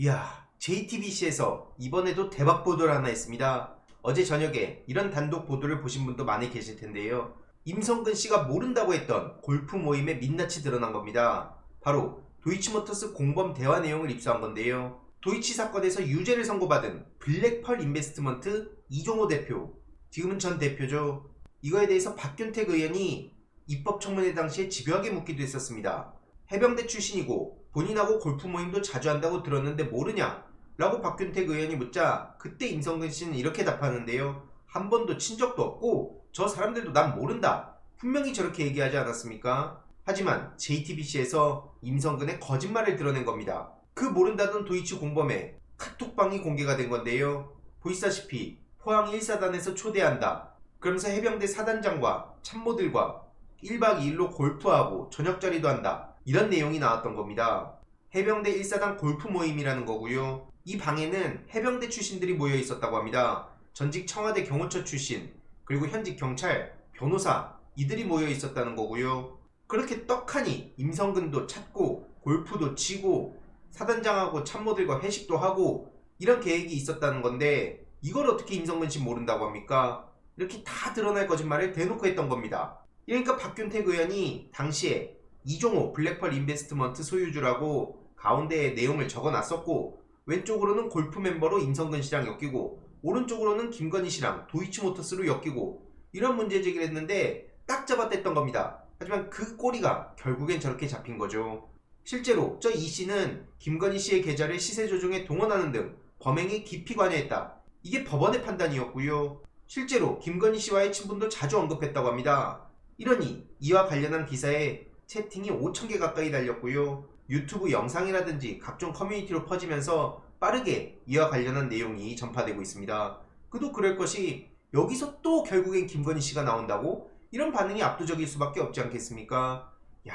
이야, JTBC에서 이번에도 대박 보도를 하나 했습니다. 어제 저녁에 이런 단독 보도를 보신 분도 많이 계실 텐데요. 임성근 씨가 모른다고 했던 골프 모임의 민낯이 드러난 겁니다. 바로 도이치모터스 공범 대화 내용을 입수한 건데요. 도이치 사건에서 유죄를 선고받은 블랙펄 인베스트먼트 이종호 대표, 지금은 전 대표죠. 이거에 대해서 박균택 의원이 입법청문회 당시에 집요하게 묻기도 했었습니다. 해병대 출신이고 본인하고 골프 모임도 자주 한다고 들었는데 모르냐? 라고 박균택 의원이 묻자 그때 임성근 씨는 이렇게 답하는데요. 한 번도 친 적도 없고 저 사람들도 난 모른다. 분명히 저렇게 얘기하지 않았습니까? 하지만 JTBC에서 임성근의 거짓말을 드러낸 겁니다. 그 모른다던 도이치 공범의 카톡방이 공개가 된 건데요. 보시다시피 포항 1사단에서 초대한다. 그러면서 해병대 사단장과 참모들과 1박 2일로 골프하고 저녁자리도 한다. 이런 내용이 나왔던 겁니다. 해병대 1사단 골프 모임이라는 거고요. 이 방에는 해병대 출신들이 모여 있었다고 합니다. 전직 청와대 경호처 출신, 그리고 현직 경찰, 변호사 이들이 모여 있었다는 거고요. 그렇게 떡하니 임성근도 찾고 골프도 치고 사단장하고 참모들과 회식도 하고 이런 계획이 있었다는 건데 이걸 어떻게 임성근 씨 모른다고 합니까? 이렇게 다 드러날 거짓말을 대놓고 했던 겁니다. 그러니까 박균택 의원이 당시에 이종호 블랙펄 인베스트먼트 소유주라고 가운데에 내용을 적어놨었고 왼쪽으로는 골프 멤버로 임성근 씨랑 엮이고 오른쪽으로는 김건희 씨랑 도이치모터스로 엮이고 이런 문제 제기를 했는데 딱 잡아댔던 겁니다. 하지만 그 꼬리가 결국엔 저렇게 잡힌 거죠. 실제로 저 이 씨는 김건희 씨의 계좌를 시세 조종에 동원하는 등 범행에 깊이 관여했다. 이게 법원의 판단이었고요. 실제로 김건희 씨와의 친분도 자주 언급했다고 합니다. 이러니 이와 관련한 기사에 채팅이 5,000개 가까이 달렸고요. 유튜브 영상이라든지 각종 커뮤니티로 퍼지면서 빠르게 이와 관련한 내용이 전파되고 있습니다. 그도 그럴 것이 여기서 또 결국엔 김건희 씨가 나온다고? 이런 반응이 압도적일 수밖에 없지 않겠습니까? 야,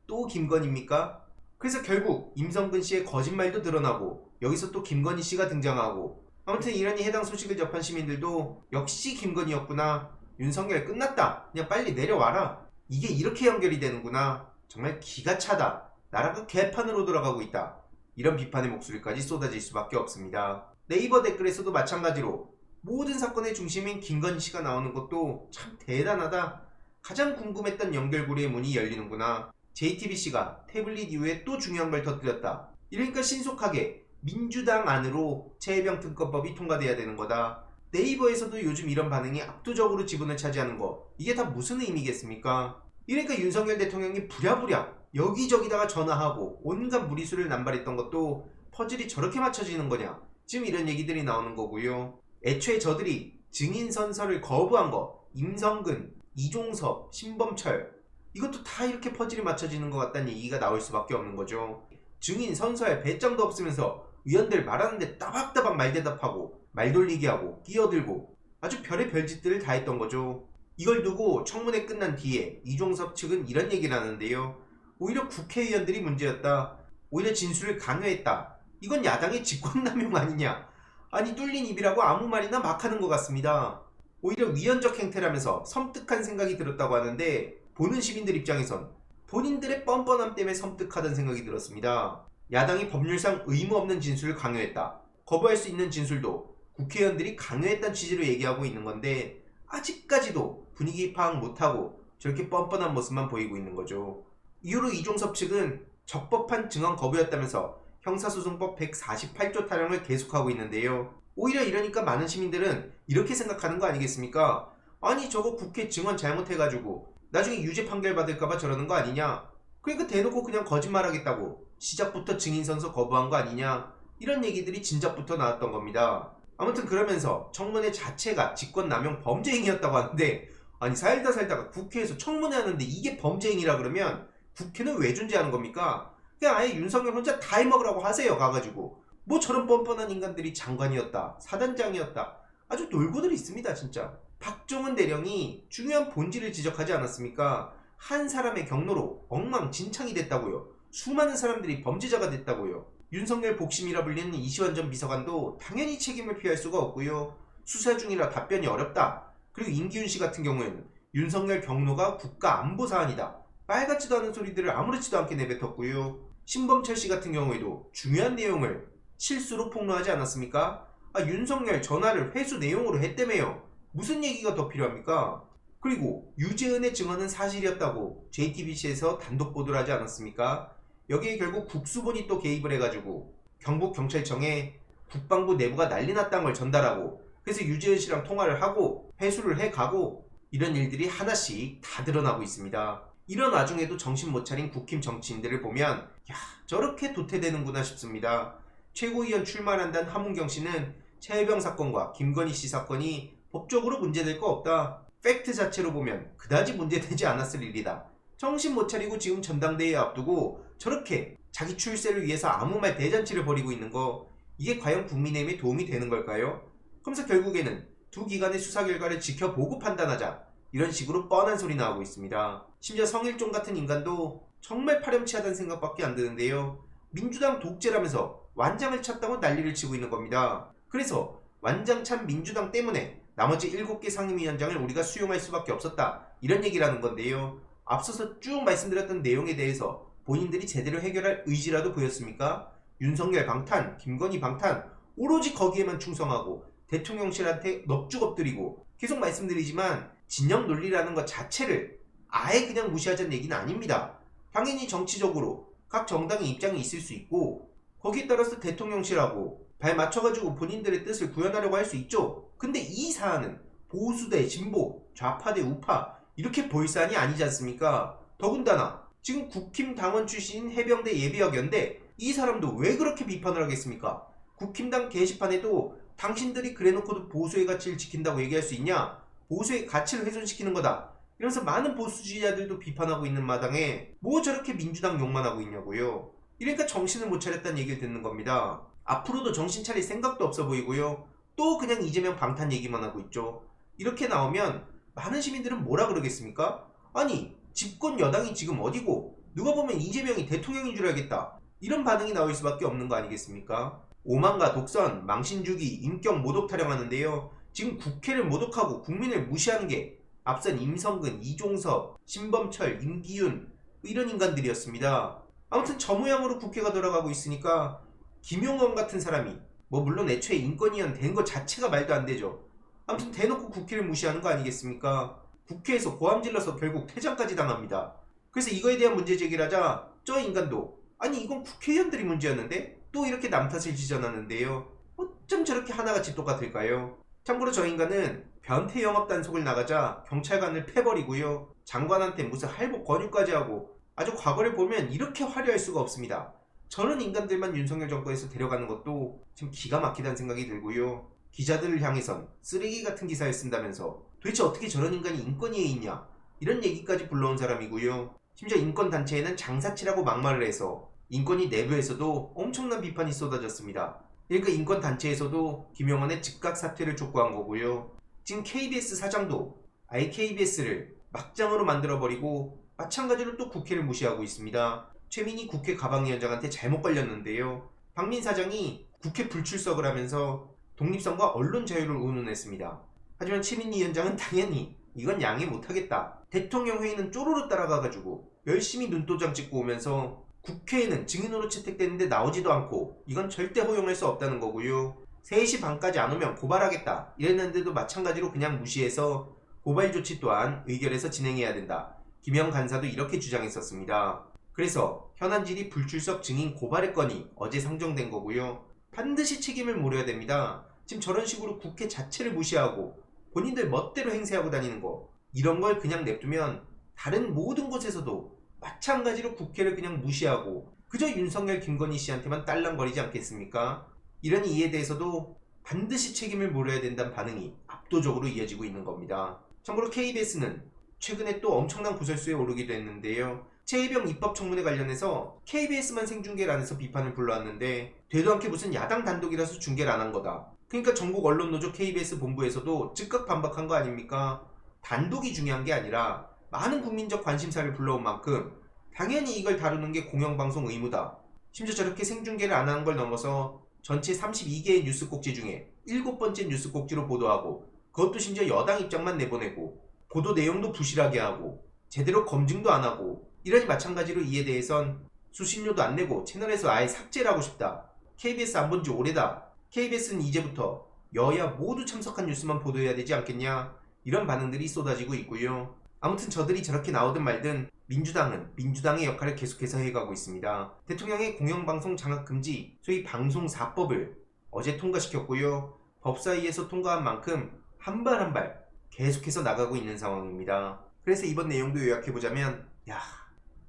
또 김건희입니까? 그래서 결국 임성근 씨의 거짓말도 드러나고 여기서 또 김건희 씨가 등장하고 아무튼 이러니 해당 소식을 접한 시민들도 역시 김건희였구나. 윤석열 끝났다. 그냥 빨리 내려와라. 이게 이렇게 연결이 되는구나. 정말 기가 차다. 나라가 개판으로 돌아가고 있다. 이런 비판의 목소리까지 쏟아질 수밖에 없습니다. 네이버 댓글에서도 마찬가지로 모든 사건의 중심인 김건희 씨가 나오는 것도 참 대단하다. 가장 궁금했던 연결고리의 문이 열리는구나. JTBC가 태블릿 이후에 또 중요한 걸 터뜨렸다. 이러니까 신속하게 민주당 안으로 최혜병 특검법이 통과돼야 되는 거다. 네이버에서도 요즘 이런 반응이 압도적으로 지분을 차지하는 거, 이게 다 무슨 의미겠습니까? 이러니까 윤석열 대통령이 부랴부랴 여기저기다가 전화하고 온갖 무리수를 남발했던 것도 퍼즐이 저렇게 맞춰지는 거냐, 지금 이런 얘기들이 나오는 거고요. 애초에 저들이 증인 선서를 거부한 거, 임성근, 이종섭, 신범철, 이것도 다 이렇게 퍼즐이 맞춰지는 것 같다는 얘기가 나올 수밖에 없는 거죠. 증인 선서에 배짱도 없으면서 의원들 말하는데 따박따박 말대답하고 말돌리기 하고 끼어들고 아주 별의 별짓들을 다 했던 거죠. 이걸 두고 청문회 끝난 뒤에 이종섭 측은 이런 얘기를 하는데요. 오히려 국회의원들이 문제였다. 오히려 진술을 강요했다. 이건 야당의 직권남용 아니냐. 아니 뚫린 입이라고 아무 말이나 막 하는 것 같습니다. 오히려 위헌적 행태라면서 섬뜩한 생각이 들었다고 하는데 보는 시민들 입장에선 본인들의 뻔뻔함 때문에 섬뜩하다는 생각이 들었습니다. 야당이 법률상 의무 없는 진술을 강요했다. 거부할 수 있는 진술도 국회의원들이 강요했다는 취지로 얘기하고 있는 건데 아직까지도 분위기 파악 못하고 저렇게 뻔뻔한 모습만 보이고 있는 거죠. 이후로 이종섭 측은 적법한 증언 거부였다면서 형사소송법 148조 타령을 계속하고 있는데요. 오히려 이러니까 많은 시민들은 이렇게 생각하는 거 아니겠습니까? 아니 저거 국회 증언 잘못해가지고 나중에 유죄 판결 받을까봐 저러는 거 아니냐? 그러니까 대놓고 그냥 거짓말하겠다고 시작부터 증인선서 거부한 거 아니냐? 이런 얘기들이 진작부터 나왔던 겁니다. 아무튼 그러면서 청문회 자체가 직권남용 범죄행위였다고 하는데 아니 살다 살다가 국회에서 청문회 하는데 이게 범죄행위라 그러면 국회는 왜 존재하는 겁니까? 그냥 아예 윤석열 혼자 다 해먹으라고 하세요. 가가지고 뭐 저런 뻔뻔한 인간들이 장관이었다, 사단장이었다, 아주 놀고들 있습니다 진짜. 박종훈 대령이 중요한 본질을 지적하지 않았습니까? 한 사람의 경로로 엉망진창이 됐다고요. 수많은 사람들이 범죄자가 됐다고요. 윤석열 복심이라 불리는 이시환 전 비서관도 당연히 책임을 피할 수가 없고요. 수사 중이라 답변이 어렵다. 그리고 임기훈 씨 같은 경우에는 윤석열 경로가 국가 안보 사안이다. 빨갛지도 않은 소리들을 아무렇지도 않게 내뱉었고요. 신범철 씨 같은 경우에도 중요한 내용을 실수로 폭로하지 않았습니까? 윤석열 전화를 회수 내용으로 했다며요. 무슨 얘기가 더 필요합니까? 그리고 유재은의 증언은 사실이었다고 JTBC에서 단독 보도를 하지 않았습니까? 여기에 결국 국수본이 또 개입을 해가지고 경북경찰청에 국방부 내부가 난리 났다는 걸 전달하고, 그래서 유재은 씨랑 통화를 하고 회수를 해가고, 이런 일들이 하나씩 다 드러나고 있습니다. 이런 와중에도 정신 못 차린 국힘 정치인들을 보면 야, 저렇게 도태되는구나 싶습니다. 최고위원 출마한다는 하문경 씨는 최혜병 사건과 김건희 씨 사건이 법적으로 문제될 거 없다, 팩트 자체로 보면 그다지 문제되지 않았을 일이다, 정신 못 차리고 지금 전당대회 앞두고 저렇게 자기 출세를 위해서 아무 말 대잔치를 벌이고 있는 거, 이게 과연 국민의힘에 도움이 되는 걸까요? 그러면서 결국에는 두 기관의 수사 결과를 지켜보고 판단하자, 이런 식으로 뻔한 소리 나오고 있습니다. 심지어 성일종 같은 인간도 정말 파렴치하다는 생각밖에 안 드는데요. 민주당 독재라면서 완장을 찼다고 난리를 치고 있는 겁니다. 그래서 완장 찬 민주당 때문에 나머지 7개 상임위원장을 우리가 수용할 수밖에 없었다, 이런 얘기라는 건데요. 앞서서 쭉 말씀드렸던 내용에 대해서 본인들이 제대로 해결할 의지라도 보였습니까? 윤석열 방탄, 김건희 방탄, 오로지 거기에만 충성하고 대통령실한테 넙죽 엎드리고, 계속 말씀드리지만 진영 논리라는 것 자체를 아예 그냥 무시하자는 얘기는 아닙니다. 당연히 정치적으로 각 정당의 입장이 있을 수 있고, 거기에 따라서 대통령실하고 발 맞춰가지고 본인들의 뜻을 구현하려고 할 수 있죠. 근데 이 사안은 보수 대 진보, 좌파 대 우파 이렇게 볼 사안이 아니지 않습니까? 더군다나 지금 국힘 당원 출신인 해병대 예비역연대, 이 사람도 왜 그렇게 비판을 하겠습니까? 국힘당 게시판에도 당신들이 그래놓고도 보수의 가치를 지킨다고 얘기할 수 있냐? 보수의 가치를 훼손시키는 거다, 이러면서 많은 보수주의자들도 비판하고 있는 마당에 뭐 저렇게 민주당 욕만 하고 있냐고요. 이러니까 정신을 못 차렸다는 얘기를 듣는 겁니다. 앞으로도 정신 차릴 생각도 없어 보이고요. 또 그냥 이재명 방탄 얘기만 하고 있죠. 이렇게 나오면 많은 시민들은 뭐라 그러겠습니까? 아니, 집권 여당이 지금 어디고 누가 보면 이재명이 대통령인 줄 알겠다, 이런 반응이 나올 수밖에 없는 거 아니겠습니까? 오만과 독선, 망신주기, 인격 모독 타령하는데요. 지금 국회를 모독하고 국민을 무시하는 게 앞선 임성근, 이종섭, 신범철, 임기윤 이런 인간들이었습니다. 아무튼 저 모양으로 국회가 돌아가고 있으니까 김용원 같은 사람이 물론 애초에 인권위원 된 것 자체가 말도 안 되죠. 아무튼 대놓고 국회를 무시하는 거 아니겠습니까? 국회에서 고함 질러서 결국 퇴장까지 당합니다. 그래서 이거에 대한 문제 제기를 하자 저 인간도 아니 이건 국회의원들이 문제였는데 또 이렇게 남 탓을 지전하는데요. 어쩜 저렇게 하나같이 똑같을까요? 참고로 저 인간은 변태 영업 단속을 나가자 경찰관을 패버리고요. 장관한테 무슨 할복 권유까지 하고 아주 과거를 보면 이렇게 화려할 수가 없습니다. 저런 인간들만 윤석열 정권에서 데려가는 것도 참 기가 막히다는 생각이 들고요. 기자들을 향해선 쓰레기 같은 기사를 쓴다면서 도대체 어떻게 저런 인간이 인권위에 있냐, 이런 얘기까지 불러온 사람이고요. 심지어 인권단체에는 장사치라고 막말을 해서 인권위 내부에서도 엄청난 비판이 쏟아졌습니다. 그러니까 인권단체에서도 김용원의 즉각 사퇴를 촉구한 거고요. 지금 KBS 사장도 아예 KBS를 막장으로 만들어버리고 마찬가지로 또 국회를 무시하고 있습니다. 최민희 국회 가방위원장한테 잘못 걸렸는데요. 박민 사장이 국회 불출석을 하면서 독립성과 언론 자유를 운운했습니다. 하지만 최민희 위원장은 당연히 이건 양해 못하겠다, 대통령 회의는 쪼로로 따라가가지고 열심히 눈도장 찍고 오면서 국회에는 증인으로 채택되는데 나오지도 않고 이건 절대 허용할 수 없다는 거고요. 3시 반까지 안 오면 고발하겠다 이랬는데도 마찬가지로 그냥 무시해서 고발 조치 또한 의결해서 진행해야 된다, 김영 간사도 이렇게 주장했었습니다. 그래서 현안질의 불출석 증인 고발의 건이 어제 상정된 거고요. 반드시 책임을 물어야 됩니다. 지금 저런 식으로 국회 자체를 무시하고 본인들 멋대로 행세하고 다니는 거, 이런 걸 그냥 냅두면 다른 모든 곳에서도 마찬가지로 국회를 그냥 무시하고 그저 윤석열, 김건희 씨한테만 딸랑거리지 않겠습니까? 이런 이에 대해서도 반드시 책임을 물어야 된다는 반응이 압도적으로 이어지고 있는 겁니다. 참고로 KBS는 최근에 또 엄청난 구설수에 오르기도 했는데요. 최혜병 입법청문회 관련해서 KBS만 생중계를 안 해서 비판을 불러왔는데 되도 않게 무슨 야당 단독이라서 중계를 안 한 거다, 그러니까 전국 언론노조 KBS 본부에서도 즉각 반박한 거 아닙니까? 단독이 중요한 게 아니라 많은 국민적 관심사를 불러온 만큼 당연히 이걸 다루는 게 공영방송 의무다. 심지어 저렇게 생중계를 안 하는 걸 넘어서 전체 32개의 뉴스 꼭지 중에 7번째 뉴스 꼭지로 보도하고, 그것도 심지어 여당 입장만 내보내고 보도 내용도 부실하게 하고 제대로 검증도 안 하고, 이러니 마찬가지로 이에 대해선 수신료도 안 내고 채널에서 아예 삭제를 하고 싶다, KBS 안 본 지 오래다. KBS는 이제부터 여야 모두 참석한 뉴스만 보도해야 되지 않겠냐? 이런 반응들이 쏟아지고 있고요. 아무튼 저들이 저렇게 나오든 말든 민주당은 민주당의 역할을 계속해서 해가고 있습니다. 대통령의 공영방송 장악금지, 소위 방송사법을 어제 통과시켰고요. 법사위에서 통과한 만큼 한 발 한 발 계속해서 나가고 있는 상황입니다. 그래서 이번 내용도 요약해보자면, 야,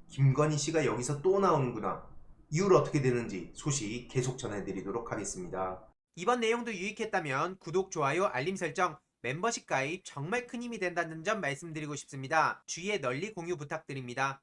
김건희 씨가 여기서 또 나오는구나. 이후로 어떻게 되는지 소식 계속 전해드리도록 하겠습니다. 이번 내용도 유익했다면 구독, 좋아요, 알림 설정, 멤버십 가입 정말 큰 힘이 된다는 점 말씀드리고 싶습니다. 주위에 널리 공유 부탁드립니다.